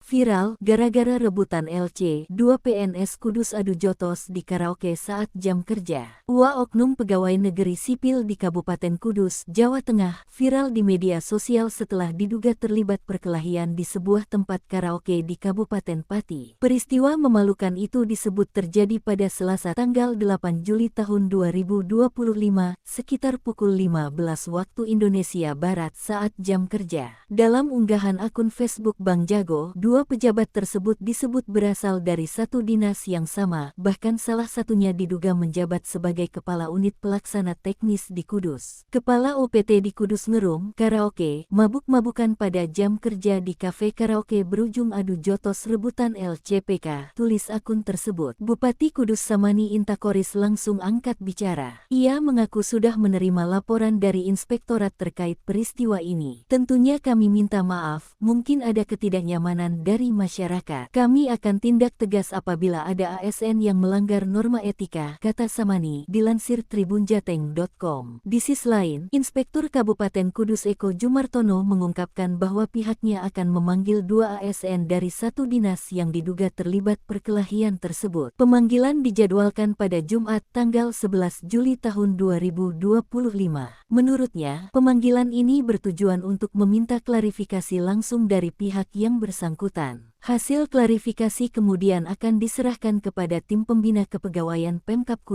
Viral, gara-gara rebutan LC, 2 PNS Kudus adu jotos di karaoke saat jam kerja. Oknum pegawai negeri sipil di Kabupaten Kudus, Jawa Tengah, viral di media sosial setelah diduga terlibat perkelahian di sebuah tempat karaoke di Kabupaten Pati. Peristiwa memalukan itu disebut terjadi pada Selasa tanggal 8 Juli tahun 2025, sekitar pukul 15 waktu Indonesia Barat saat jam kerja. Dalam unggahan akun Facebook Bang Jago, dua pejabat tersebut disebut berasal dari satu dinas yang sama, bahkan salah satunya diduga menjabat sebagai Kepala Unit Pelaksana Teknis di Kudus. Kepala OPT di Kudus ngerum, karaoke, mabuk-mabukan pada jam kerja di kafe karaoke berujung adu jotos rebutan LCPK, tulis akun tersebut. Bupati Kudus Samani Intakoris langsung angkat bicara. Ia mengaku sudah menerima laporan dari inspektorat terkait peristiwa ini. Tentunya kami minta maaf, mungkin ada ketidaknyamanan dari masyarakat. Kami akan tindak tegas apabila ada ASN yang melanggar norma etika, kata Samani, dilansir tribunjateng.com. Di sisi lain, Inspektur Kabupaten Kudus Eko Jumartono mengungkapkan bahwa pihaknya akan memanggil 2 ASN dari satu dinas yang diduga terlibat perkelahian tersebut. Pemanggilan dijadwalkan pada Jumat tanggal 11 Juli tahun 2025. Menurutnya, pemanggilan ini bertujuan untuk meminta klarifikasi langsung dari pihak yang bersangkutan. Hasil klarifikasi kemudian akan diserahkan kepada tim pembina kepegawaian Pemkab Kudus.